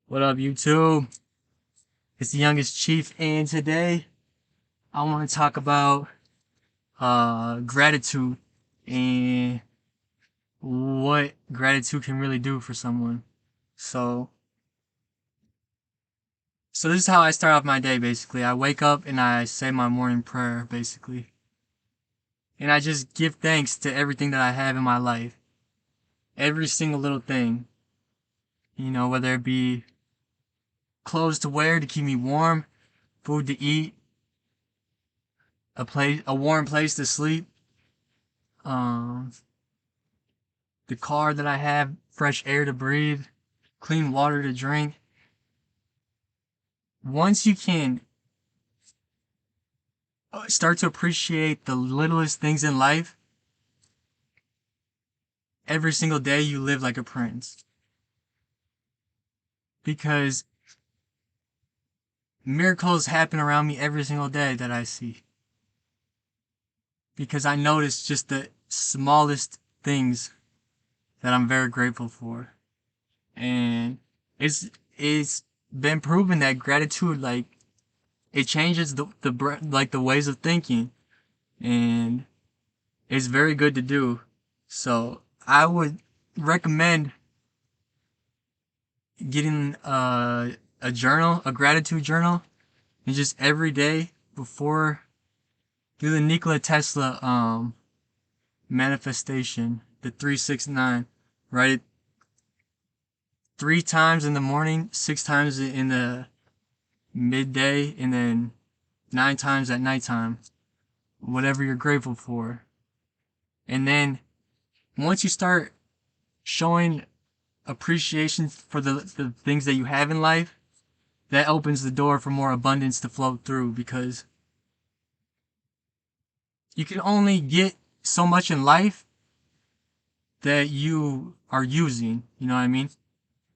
What up, YouTube? It's the youngest chief, and today I want to talk about gratitude and what gratitude can really do for someone. So, so this is how I start off my day. Basically, I wake up and I say my morning prayer, basically, and I just give thanks to everything that I have in my life, every single little thing. Whether it be clothes to wear to keep me warm, food to eat, a warm place to sleep, um, the car that I have, fresh air to breathe, clean water to drink. Once you can start to appreciate the littlest things in life, every single day you live like a prince. Because miracles happen around me every single day that I see. Because I notice just the smallest things that I'm very grateful for. And it's been proven that gratitude, like, it changes the ways of thinking, and it's very good to do. So I would recommend getting a journal, a gratitude journal, and just every day before, do the Nikola Tesla manifestation, the 369. Write it 3 times in the morning, 6 times in the midday, and then 9 times at nighttime. Whatever you're grateful for. And then once you start showing appreciation for the things that you have in life, that opens the door for more abundance to flow through, because you can only get so much in life that you are using. You know what I mean?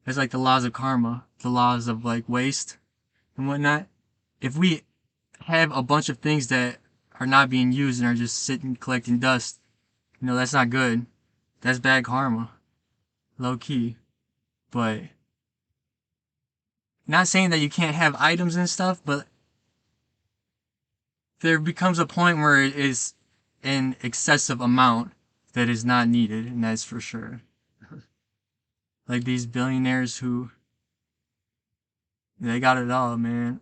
It's like the laws of karma, the laws of like waste and whatnot. If we have a bunch of things that are not being used and are just sitting collecting dust, that's not good. That's bad karma, low key. But not saying that you can't have items and stuff, but there becomes a point where it is an excessive amount that is not needed, and that's for sure. Like these billionaires who, they got it all, man.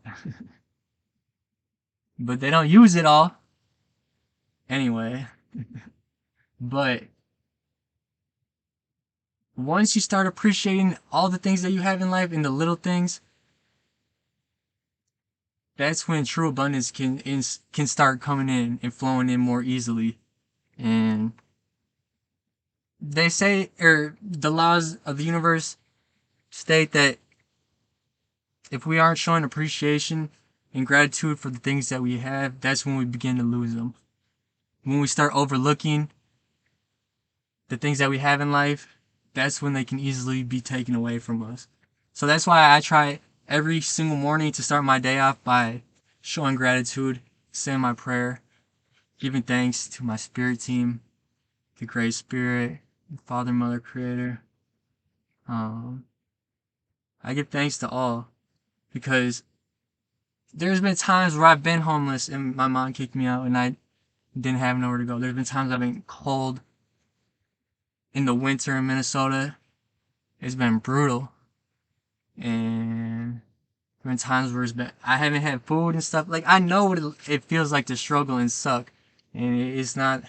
But they don't use it all. Anyway. But once you start appreciating all the things that you have in life and the little things, that's when true abundance can start coming in and flowing in more easily. And they say, or the laws of the universe state that if we aren't showing appreciation and gratitude for the things that we have, that's when we begin to lose them. When we start overlooking the things that we have in life, that's when they can easily be taken away from us. So that's why I try every single morning to start my day off by showing gratitude, saying my prayer, giving thanks to my spirit team, the Great Spirit, Father, Mother, Creator. I give thanks to all, because there's been times where I've been homeless and my mom kicked me out and I didn't have nowhere to go. There's been times I've been cold in the winter in Minnesota. It's been brutal. And there have been times where I haven't had food and stuff. Like, I know what it feels like to struggle and suck. And it's not,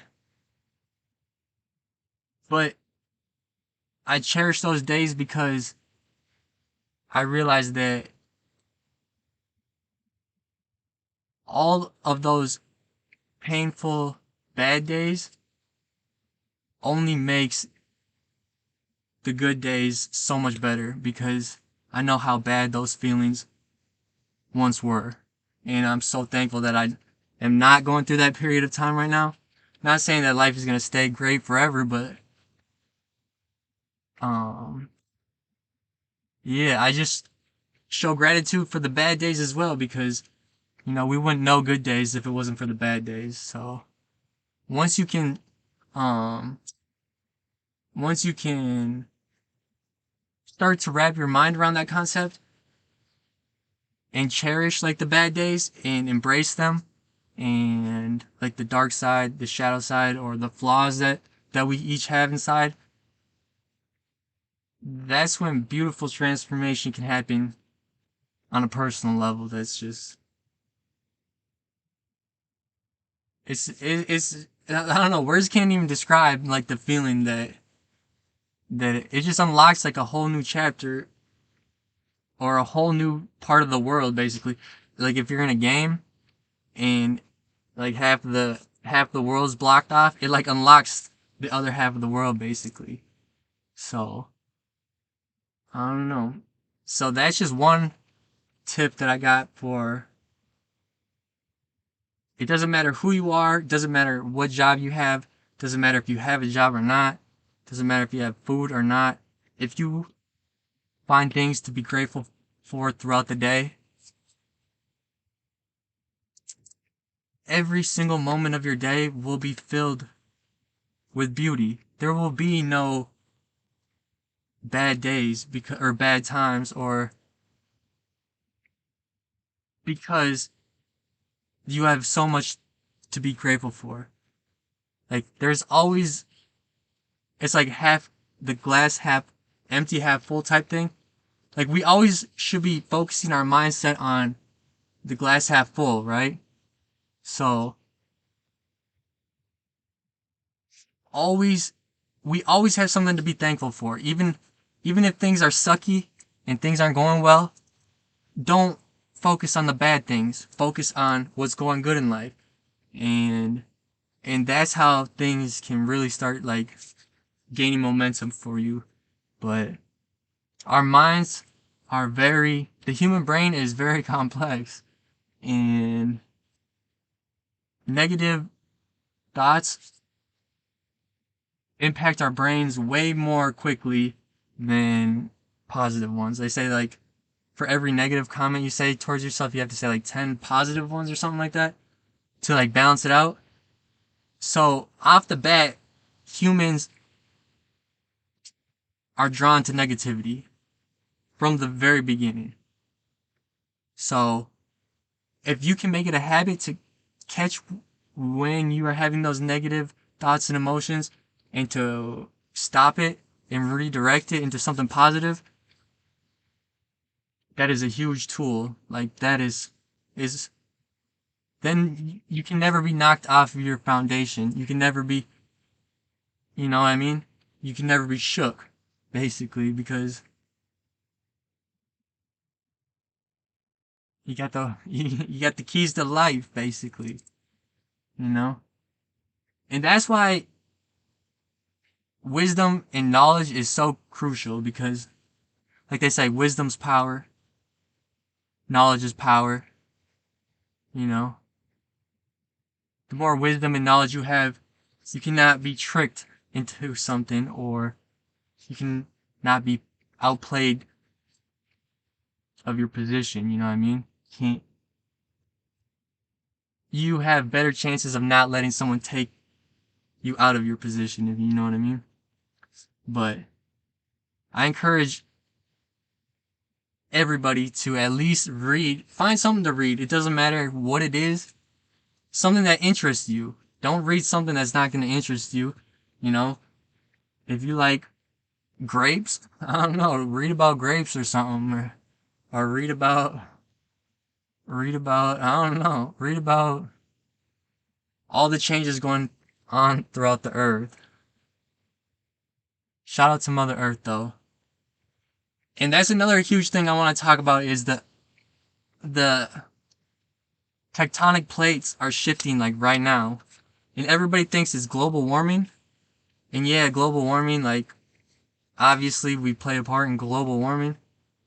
but I cherish those days because I realize that all of those painful bad days only makes the good days so much better, because I know how bad those feelings once were. And I'm so thankful that I am not going through that period of time right now. Not saying that life is going to stay great forever, but yeah, I just show gratitude for the bad days as well, because we wouldn't know good days if it wasn't for the bad days. So once you can um once you can start to wrap your mind around that concept, and cherish like the bad days and embrace them, and like the dark side, the shadow side, or the flaws that we each have inside, that's when beautiful transformation can happen on a personal level. That's just it's I don't know, words can't even describe like the feeling that it just unlocks like a whole new chapter or a whole new part of the world basically. Like if you're in a game and like half the world's blocked off, it like unlocks the other half of the world basically. So I don't know. So that's just one tip that I got for, it doesn't matter who you are, it doesn't matter what job you have, it doesn't matter if you have a job or not, it doesn't matter if you have food or not. If you find things to be grateful for throughout the day, every single moment of your day will be filled with beauty. There will be no bad days or bad times, or because you have so much to be grateful for. Like there's always, it's like half the glass half empty, half full type thing. Like we always should be focusing our mindset on the glass half full, right? So always, we always have something to be thankful for. Even if things are sucky and things aren't going well, don't focus on the bad things. Focus on what's going good in life. And and that's how things can really start like gaining momentum for you. But our minds are the human brain is very complex, and negative thoughts impact our brains way more quickly than positive ones. They say like for every negative comment you say towards yourself, you have to say like 10 positive ones or something like that to like balance it out. So off the bat, humans are drawn to negativity from the very beginning. So if you can make it a habit to catch when you are having those negative thoughts and emotions and to stop it and redirect it into something positive, that is a huge tool. Like that is then you can never be knocked off of your foundation. You can never be, you know what I mean? You can never be shook, basically, because you got the you got the keys to life, basically, you know? And that's why wisdom and knowledge is so crucial, because like they say, wisdom's power, knowledge is power, you know? The more wisdom and knowledge you have, you cannot be tricked into something, or you can not be outplayed of your position, you know what I mean? Can't, you have better chances of not letting someone take you out of your position, if you know what I mean? But I encourage everybody to at least find something to read. It doesn't matter what it is, something that interests you. Don't read something that's not going to interest you, you know? If you like grapes, I don't know, read about grapes or something, or read about, I don't know, read about all the changes going on throughout the earth. Shout out to Mother Earth though. And that's another huge thing I want to talk about, is the tectonic plates are shifting like right now. And everybody thinks it's global warming. And yeah, global warming, like obviously we play a part in global warming,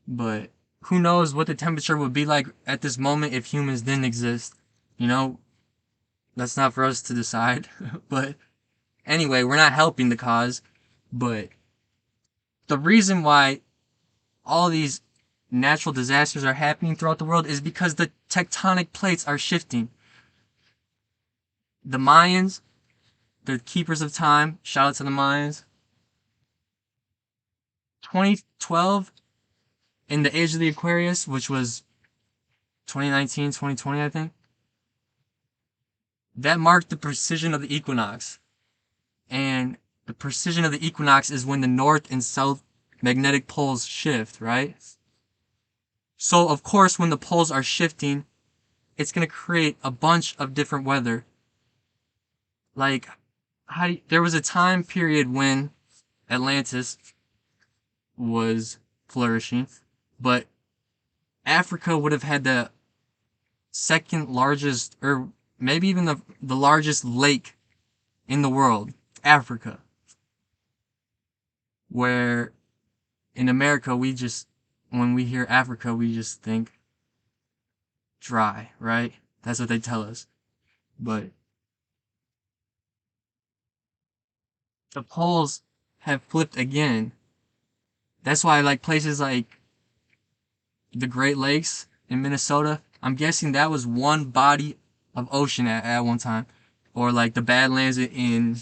but who knows what the temperature would be like at this moment if humans didn't exist. You know, that's not for us to decide. But anyway, we're not helping the cause. But the reason why all these natural disasters are happening throughout the world is because the tectonic plates are shifting. The Mayans, the keepers of time, shout out to the Mayans. 2012, in the age of the Aquarius, which was 2019, 2020, I think. That marked the precision of the equinox. And the precision of the equinox is when the north and south magnetic poles shift, right? So, of course, when the poles are shifting, it's going to create a bunch of different weather. Like, there was a time period when Atlantis was flourishing, but Africa would have had the second largest, or maybe even the largest lake in the world, Africa. Where in America, when we hear Africa, we just think dry, right? That's what they tell us. But the poles have flipped again. That's why, like, places like the Great Lakes in Minnesota, I'm guessing that was one body of ocean at one time. Or like the Badlands in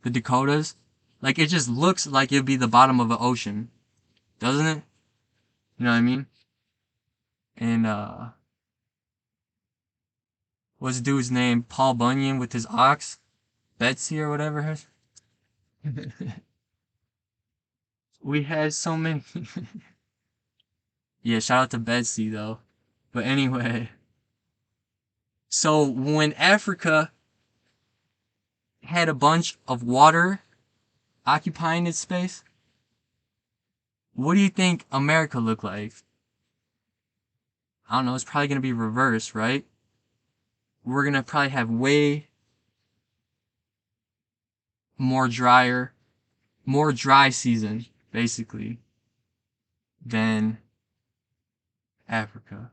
the Dakotas. Like, it just looks like it'd be the bottom of an ocean, doesn't it? You know what I mean? And what's the dude's name? Paul Bunyan with his ox? Betsy or whatever. We had so many. Yeah, shout out to Betsy though. But anyway, so when Africa had a bunch of water occupying its space, what do you think America looked like? I don't know, it's probably gonna be reversed, right? We're gonna probably have way more dry season, basically, than Africa.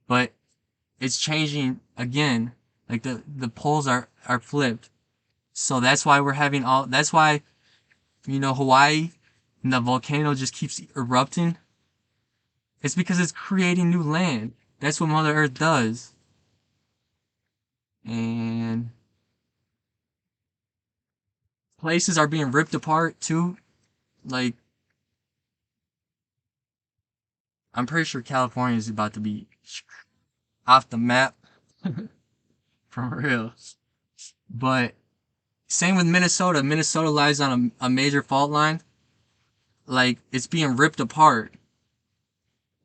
But it's changing again. Like the poles are flipped. So that's why that's why, Hawaii and the volcano just keeps erupting. It's because it's creating new land. That's what Mother Earth does. And places are being ripped apart too. Like, I'm pretty sure California is about to be off the map. For real. But same with Minnesota. Minnesota lies on a major fault line. Like, it's being ripped apart.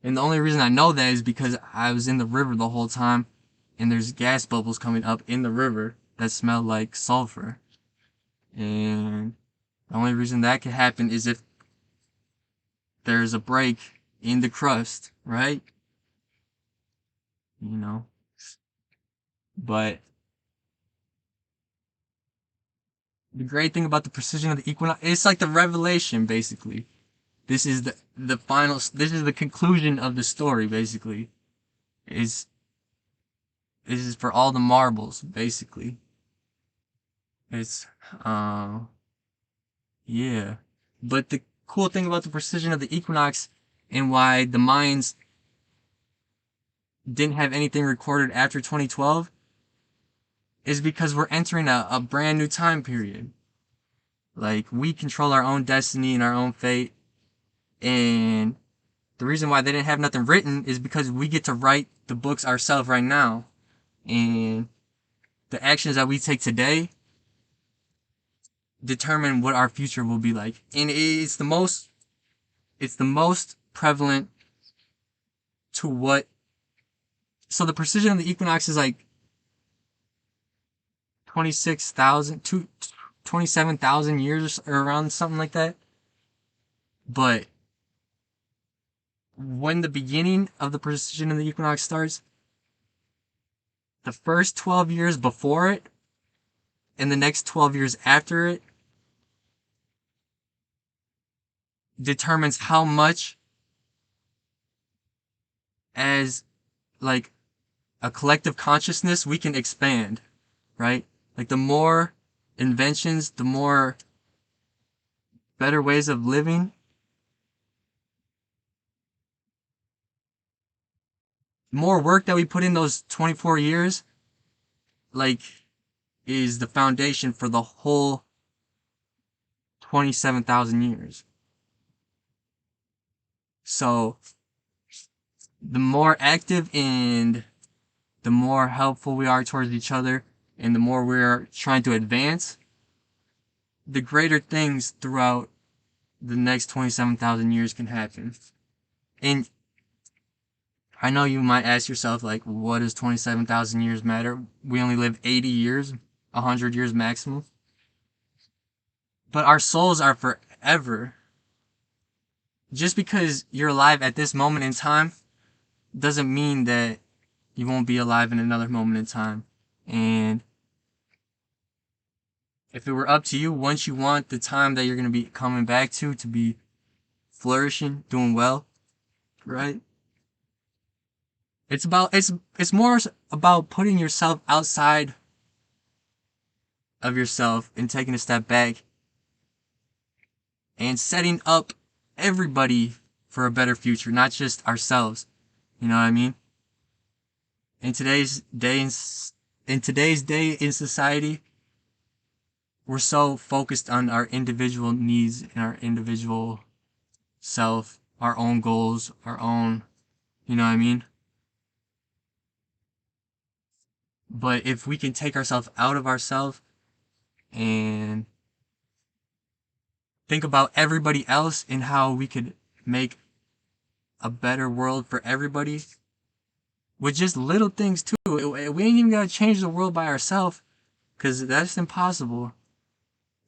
And the only reason I know that is because I was in the river the whole time, and there's gas bubbles coming up in the river that smell like sulfur. And the only reason that could happen is if there's a break in the crust, right? You know? But the great thing about the precision of the equinox, it's like the revelation, basically. This is the final, this is the conclusion of the story, basically. Is This is for all the marbles, basically. It's, uh, yeah. But the cool thing about the precision of the equinox and why the Mayans didn't have anything recorded after 2012 is because we're entering a brand new time period. Like, we control our own destiny and our own fate. And the reason why they didn't have nothing written is because we get to write the books ourselves right now. And the actions that we take today determine what our future will be like. And it's the most prevalent to what, so the precision of the equinox is like 27,000 years or around something like that. But when the beginning of the precision of the equinox starts, the first 12 years before it and the next 12 years after it determines how much, as like a collective consciousness, we can expand, right? Like, the more inventions, the more better ways of living, more work that we put in those 24 years, like, is the foundation for the whole 27,000 years. So the more active and the more helpful we are towards each other, and the more we're trying to advance, the greater things throughout the next 27,000 years can happen. And I know you might ask yourself, like, what does 27,000 years matter? We only live 80 years, 100 years maximum. But our souls are forever. Just because you're alive at this moment in time doesn't mean that you won't be alive in another moment in time. And if it were up to you, once you want the time that you're going to be coming back to be flourishing, doing well, right? It's more about putting yourself outside of yourself and taking a step back and setting up everybody for a better future, not just ourselves. You know what I mean? In today's day in society, we're so focused on our individual needs and our individual self, our own goals, our own, you know what I mean? But if we can take ourselves out of ourselves and think about everybody else and how we could make a better world for everybody with just little things too. We ain't even gotta change the world by ourselves, because that's impossible.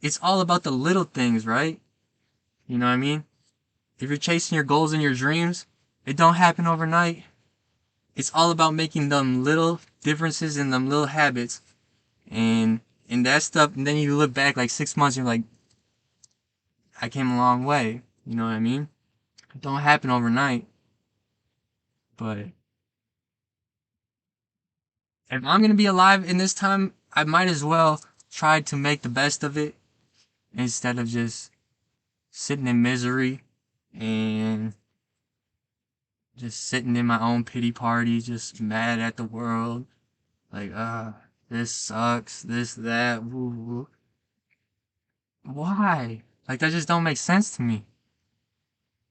It's all about the little things, right? You know what I mean? If you're chasing your goals and your dreams, it don't happen overnight. It's all about making them little differences in them little habits, and that stuff. And then you look back like 6 months, and you're like, I came a long way. You know what I mean? It don't happen overnight. But if I'm gonna be alive in this time, I might as well try to make the best of it instead of just sitting in misery and just sitting in my own pity party, just mad at the world. Like, this sucks, this, that, woo, woo. Why? Like, that just don't make sense to me.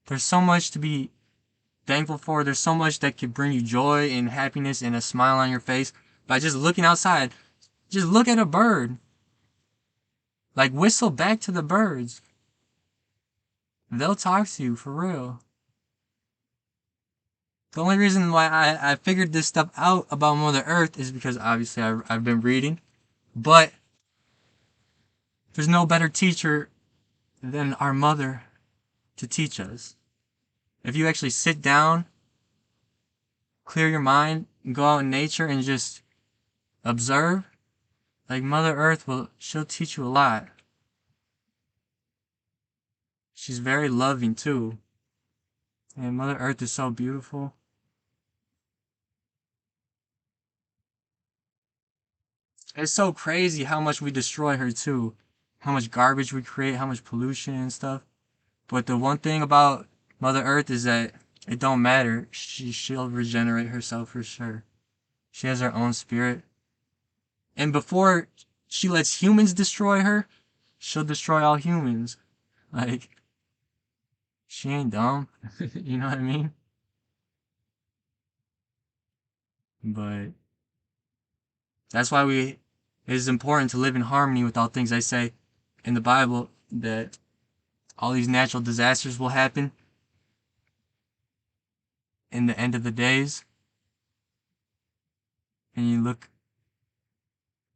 There's so much to be thankful for. There's so much that could bring you joy and happiness and a smile on your face by just looking outside. Just look at a bird. Like, whistle back to the birds. They'll talk to you, for real. The only reason why I figured this stuff out about Mother Earth is because obviously I've been reading. But there's no better teacher than our mother to teach us. If you actually sit down, clear your mind, and go out in nature and just observe, like Mother Earth she'll teach you a lot. She's very loving too. And Mother Earth is so beautiful. It's so crazy how much we destroy her too. How much garbage we create, how much pollution and stuff. But the one thing about Mother Earth is that it don't matter. She'll regenerate herself for sure. She has her own spirit. And before she lets humans destroy her, she'll destroy all humans. Like, she ain't dumb. You know what I mean? But that's why it is important to live in harmony with all things. I say in the Bible that all these natural disasters will happen in the end of the days. And you look,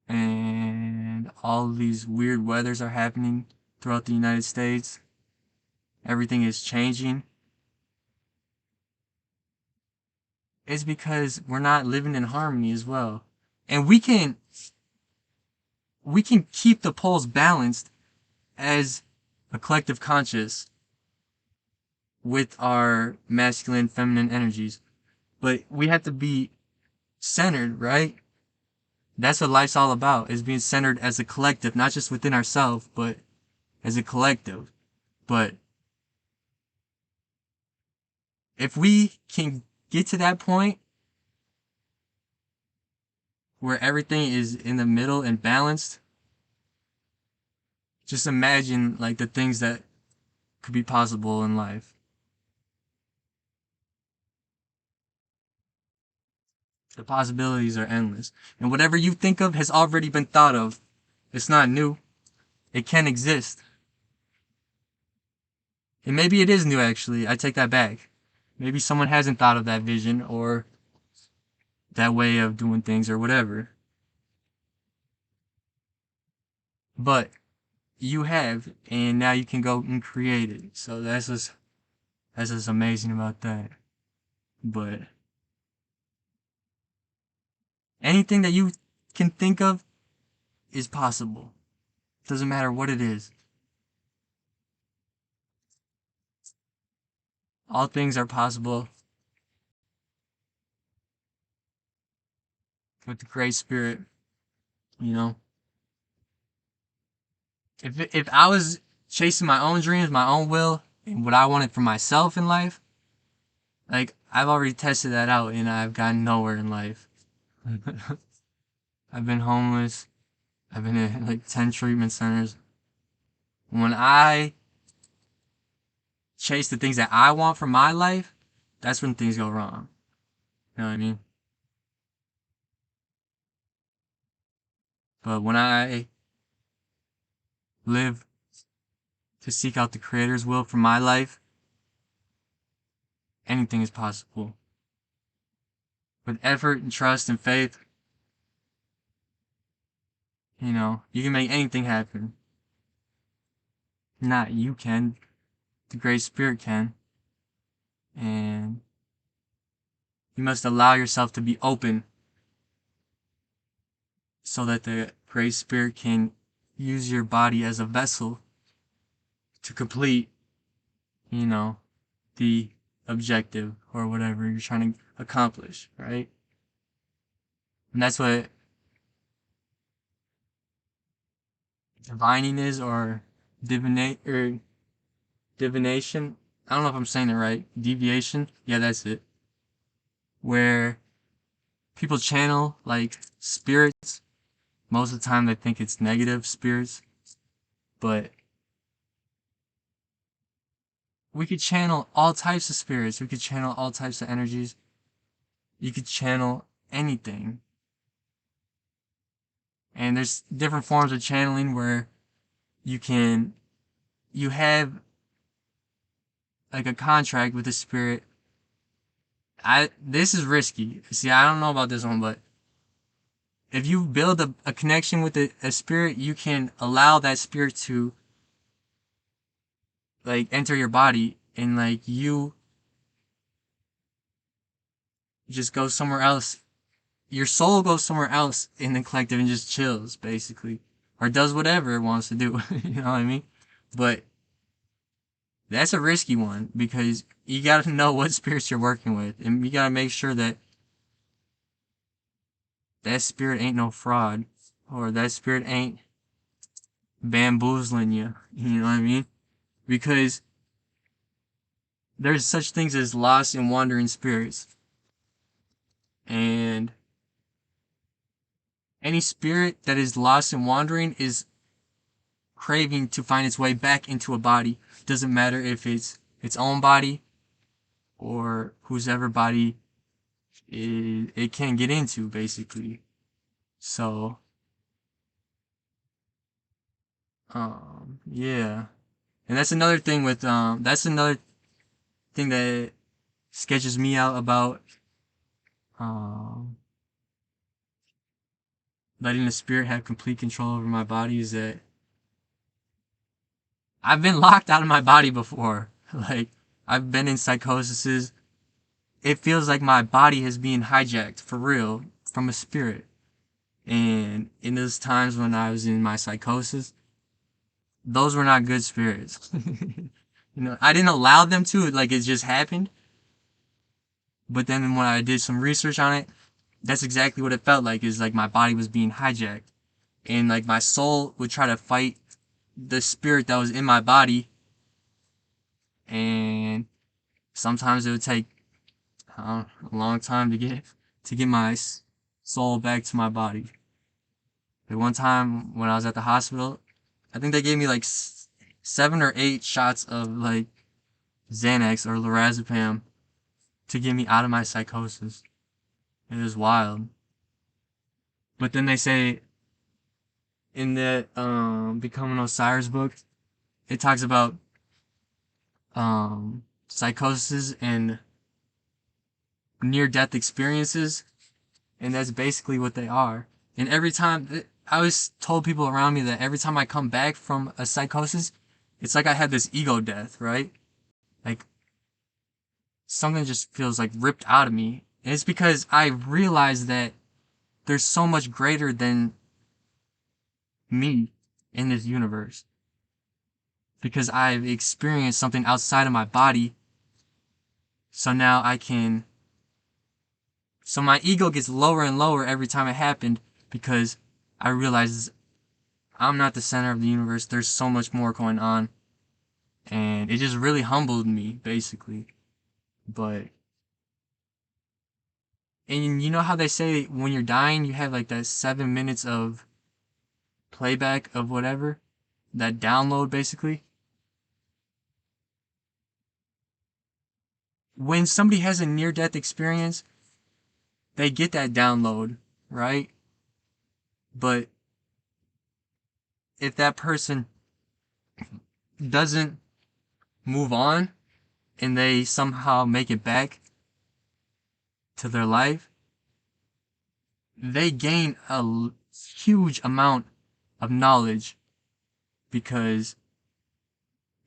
and all these weird weathers are happening throughout the United States. Everything is changing. It's because we're not living in harmony as well. And we can keep the poles balanced as a collective conscious with our masculine, feminine energies. But we have to be centered, right? That's what life's all about, is being centered as a collective, not just within ourselves, but as a collective. But if we can get to that point where everything is in the middle and balanced, just imagine like the things that could be possible in life. The possibilities are endless. And whatever you think of has already been thought of. It's not new. It can exist. And maybe it is new, actually. I take that back. Maybe someone hasn't thought of that vision or that way of doing things or whatever. But you have, and now you can go and create it. So that's just amazing about that. But anything that you can think of is possible. Doesn't matter what it is. All things are possible with the Great Spirit, you know. If I was chasing my own dreams, my own will, and what I wanted for myself in life, like I've already tested that out and I've gotten nowhere in life. I've been homeless. I've been in like 10 treatment centers. When I chase the things that I want for my life, that's when things go wrong. You know what I mean? But when I live to seek out the Creator's will for my life, anything is possible. With effort and trust and faith, you can make anything happen. Not you can, the Great Spirit can. And you must allow yourself to be open so that the Great Spirit can use your body as a vessel to complete, the objective or whatever you're trying to accomplish, right? And that's what divining is, or divination. I don't know if I'm saying it right. Deviation. Yeah, that's it. Where people channel like spirits. Most of the time they think it's negative spirits, but we could channel all types of spirits. We could channel all types of energies. You could channel anything. And there's different forms of channeling where you have like a contract with the spirit. This is risky. See, I don't know about this one, but if you build a connection with a spirit, you can allow that spirit to like enter your body, and like you just go somewhere else. Your soul goes somewhere else in the collective and just chills, basically, or does whatever it wants to do. You know what I mean? But that's a risky one because you gotta know what spirits you're working with, and you gotta make sure that that spirit ain't no fraud, or that spirit ain't bamboozling you. You know what I mean? Because there's such things as lost and wandering spirits. And any spirit that is lost and wandering is craving to find its way back into a body. Doesn't matter if it's its own body or whosever body it can get into, basically. So, yeah. And that's another thing that sketches me out about um, letting the spirit have complete control over my body, is that I've been locked out of my body before. Like, I've been in psychoses. It feels like my body is being hijacked for real from a spirit. And in those times when I was in my psychosis, those were not good spirits. I didn't allow them to, like it just happened. But then when I did some research on it, that's exactly what it felt like, is like my body was being hijacked. And like my soul would try to fight the spirit that was in my body. And sometimes it would take a long time to get my soul back to my body. But one time when I was at the hospital, I think they gave me like 7 or 8 shots of like Xanax or lorazepam to get me out of my psychosis. It is wild. But then they say in the Becoming Osiris book, it talks about psychosis and near death experiences, and that's basically what they are. And every time I always told people around me that every time I come back from a psychosis, it's like I had this ego death, right? Like something just feels like ripped out of me. And it's because I realize that there's so much greater than me in this universe. Because I've experienced something outside of my body. So now I can. So my ego gets lower and lower every time it happened because I realize I'm not the center of the universe. There's so much more going on. And it just really humbled me, basically. But, and you know how they say when you're dying, you have like that 7 minutes of playback of whatever? That download, basically? When somebody has a near death experience, they get that download, right? But if that person doesn't move on and they somehow make it back to their life, they gain a huge amount of knowledge because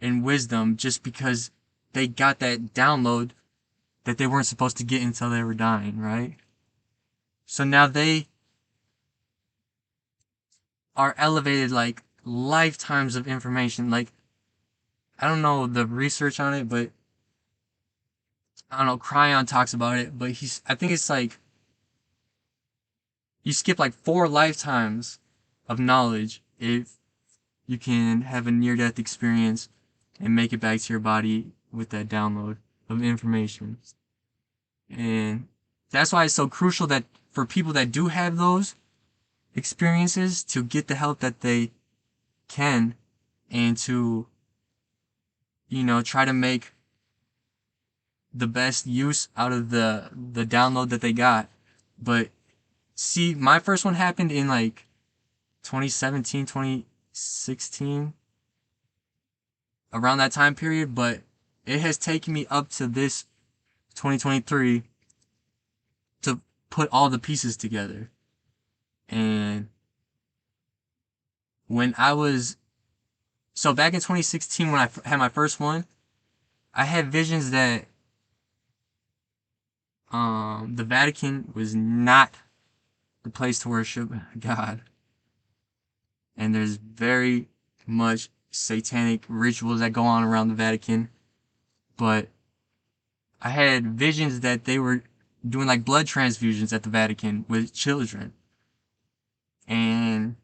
and wisdom just because they got that download that they weren't supposed to get until they were dying, right? So now they are elevated like lifetimes of information. Like, I don't know the research on it, but I don't know, Cryon talks about it, but I think it's like you skip like 4 lifetimes of knowledge if you can have a near-death experience and make it back to your body with that download of information. And that's why it's so crucial that for people that do have those experiences to get the help that they can and to, try to make the best use out of the download that they got. But see, my first one happened in like 2017, 2016, around that time period, but it has taken me up to this 2023 to put all the pieces together. And when I was, so back in 2016 when I had my first one, I had visions that the Vatican was not the place to worship God. And there's very much satanic rituals that go on around the Vatican. But I had visions that they were doing like blood transfusions at the Vatican with children. And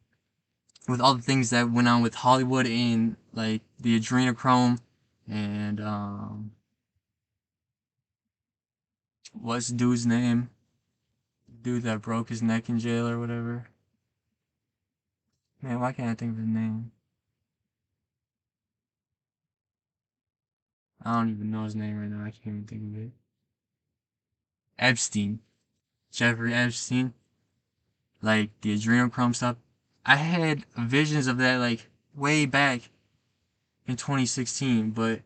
with all the things that went on with Hollywood and like the adrenochrome and what's the dude's name? Dude that broke his neck in jail or whatever. Man, why can't I think of his name? I don't even know his name right now. I can't even think of it. Epstein. Jeffrey Epstein. Like the adrenochrome stuff. I had visions of that like way back in 2016, but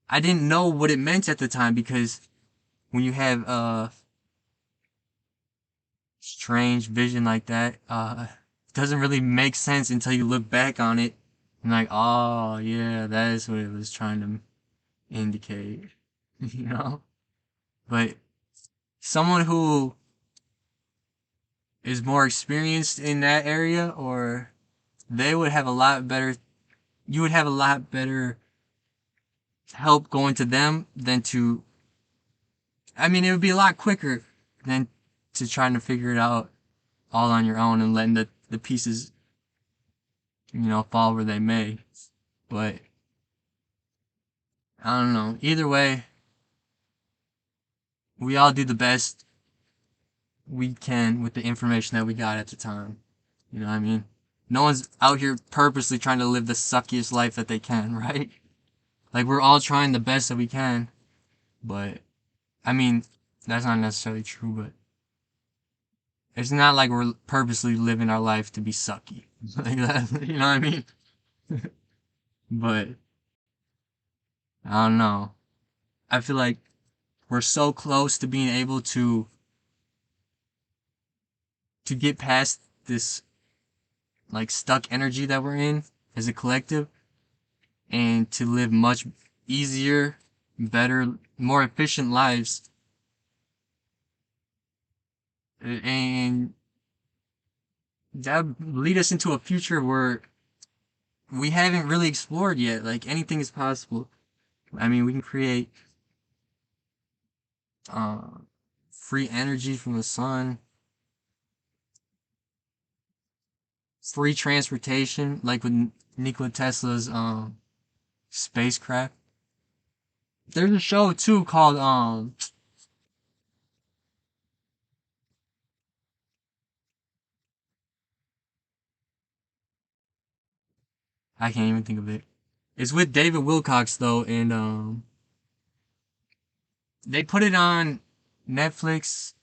I didn't know what it meant at the time because when you have a strange vision like that, it doesn't really make sense until you look back on it and like, oh yeah, that is what it was trying to indicate, you know? But someone who is more experienced in that area, or they would have a lot better, you would have a lot better help going to them than to, I mean, it would be a lot quicker than to trying to figure it out all on your own and letting the pieces, fall where they may. But, I don't know. Either way, we all do the best we can with the information that we got at the time. You know what I mean? No one's out here purposely trying to live the suckiest life that they can, right? Like, we're all trying the best that we can. But, I mean, that's not necessarily true, but It's not like we're purposely living our life to be sucky. Like that, you know what I mean? But I don't know. I feel like we're so close to being able to get past this like stuck energy that we're in as a collective and to live much easier, better, more efficient lives and that would lead us into a future where we haven't really explored yet. Like anything is possible. I mean, we can create uh, free energy from the sun, free transportation, like with Nikola Tesla's spacecraft. There's a show too called I can't even think of it. It's with David Wilcox though, and they put it on Netflix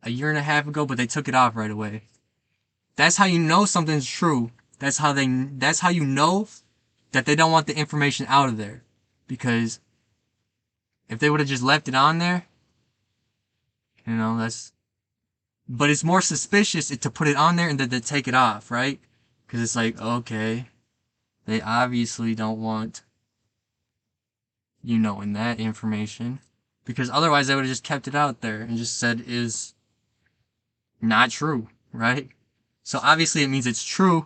a year and a half ago, but they took it off right away. That's how you know something's true. That's how you know that they don't want the information out of there. Because if they would have just left it on there, that's, but it's more suspicious to put it on there and then to take it off, right? Because it's like, okay, they obviously don't want you knowing that information. Because otherwise they would have just kept it out there and just said is not true, right? So obviously it means it's true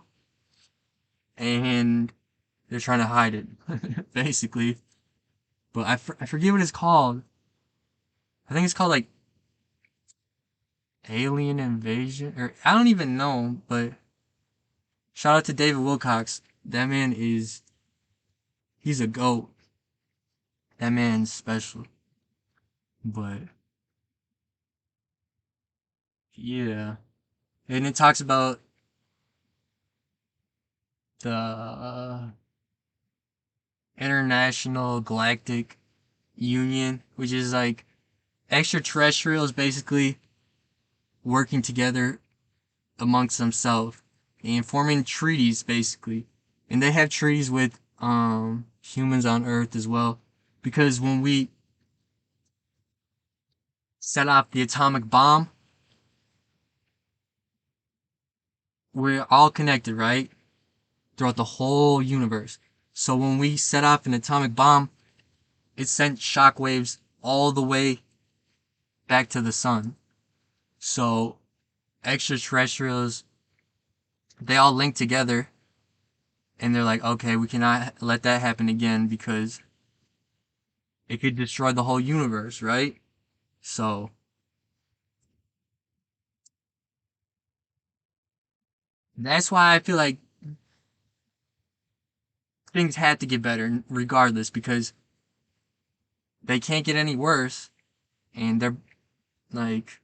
and they're trying to hide it, basically. But I forget what it's called. I think it's called like Alien Invasion, or I don't even know, but shout out to David Wilcox. That man he's a goat. That man's special. But yeah. And it talks about the International Galactic Union, which is like extraterrestrials basically working together amongst themselves and forming treaties basically. And they have treaties with humans on Earth as well. Because when we set off the atomic bomb, we're all connected, right? Throughout the whole universe. So when we set off an atomic bomb, it sent shockwaves all the way back to the sun. So extraterrestrials, they all link together and they're like, okay, we cannot let that happen again because it could destroy the whole universe, right? So that's why I feel like things had to get better regardless because they can't get any worse and they're like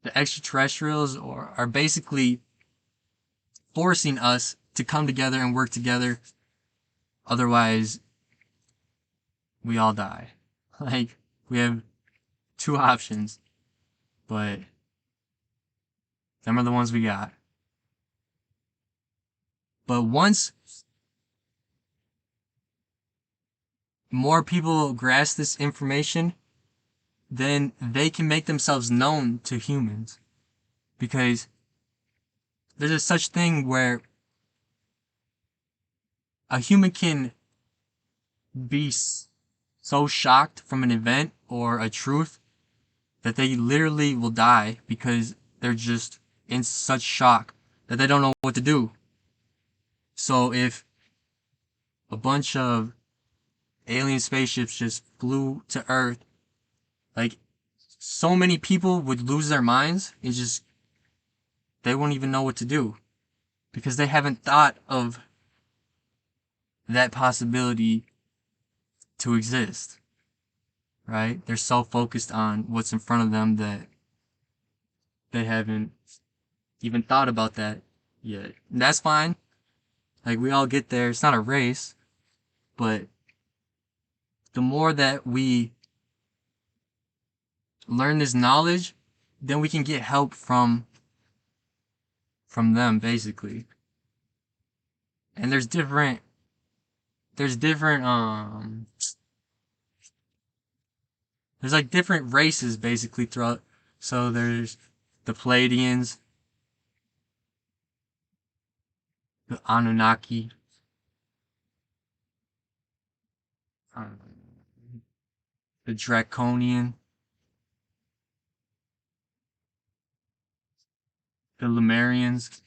the extraterrestrials are basically forcing us to come together and work together. Otherwise, we all die. Like, we have two options, but them are the ones we got. But once more people grasp this information, then they can make themselves known to humans. Because there's a such thing where a human can be so shocked from an event or a truth that they literally will die because they're just in such shock that they don't know what to do. So if a bunch of alien spaceships just flew to Earth, like so many people would lose their minds. It's just they won't even know what to do because they haven't thought of that possibility to exist. Right? They're so focused on what's in front of them that they haven't even thought about that yet. And that's fine. Like we all get there. It's not a race, but the more that we learn this knowledge, then we can get help them basically. And there's different there's like different races basically throughout. So there's the Pleiadians, the Anunnaki, um, the Draconian, the Lemurians.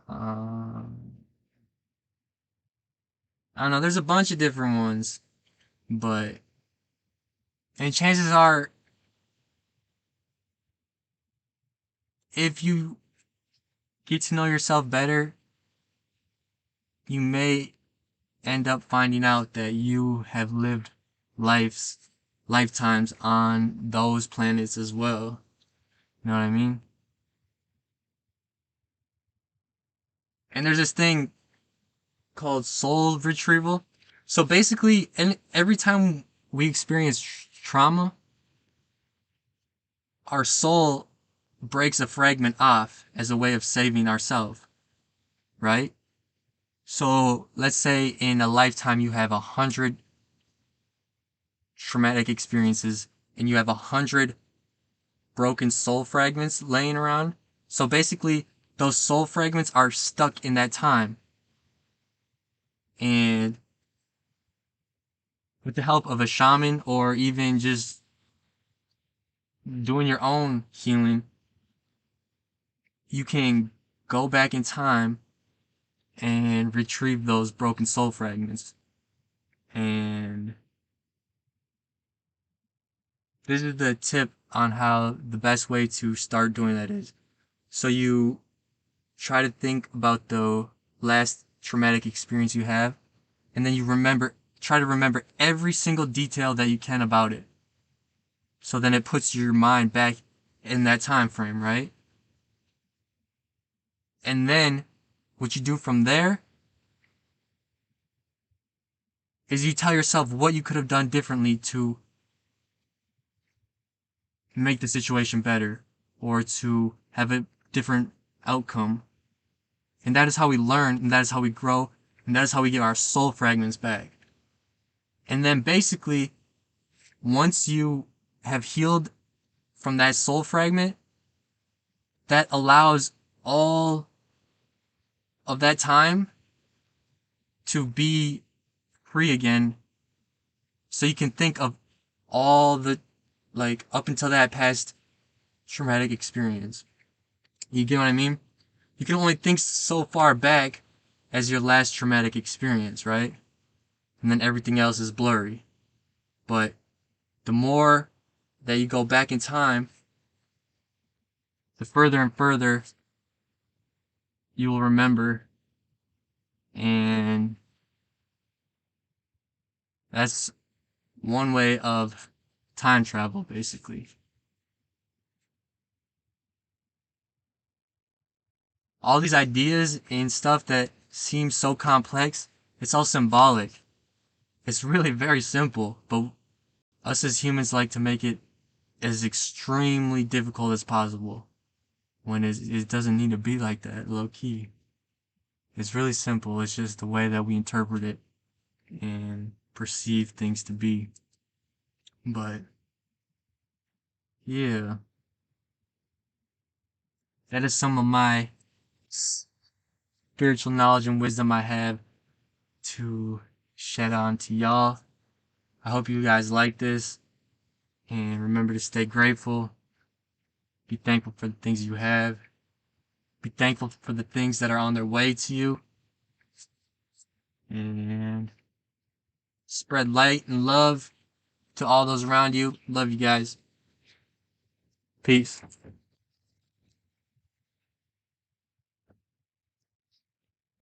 Um, I don't know. There's a bunch of different ones, but and chances are, if you get to know yourself better, you may end up finding out that you have lived lifetimes on those planets as well. You know what I mean? And there's this thing called soul retrieval. So basically, and every time we experience trauma, our soul breaks a fragment off as a way of saving ourselves, right? So let's say in a lifetime you have 100 traumatic experiences and you have 100 broken soul fragments laying around. So basically, those soul fragments are stuck in that time. And with the help of a shaman or even just doing your own healing, you can go back in time and retrieve those broken soul fragments. And this is the tip on how the best way to start doing that is. So you try to think about the last traumatic experience you have, and then try to remember every single detail that you can about it. So then it puts your mind back in that time frame, right? And then what you do from there is you tell yourself what you could have done differently to make the situation better or to have a different outcome. And that is how we learn, and that is how we grow, and that is how we get our soul fragments back. And then basically, once you have healed from that soul fragment, that allows all of that time to be free again. So you can think of all the, like, up until that past traumatic experience. You get what I mean? You can only think so far back as your last traumatic experience, right? And then everything else is blurry. But the more that you go back in time, the further and further you will remember. And that's one way of time travel, basically. All these ideas and stuff that seem so complex, it's all symbolic. It's really very simple, but us as humans like to make it as extremely difficult as possible when it doesn't need to be like that, low key. It's really simple. It's just the way that we interpret it and perceive things to be. But yeah, that is some of my spiritual knowledge and wisdom I have to shed on to y'all. I hope you guys like this, and remember to stay grateful. Be thankful for the things you have. Be thankful for the things that are on their way to you. And spread light and love to all those around you. Love you guys. Peace.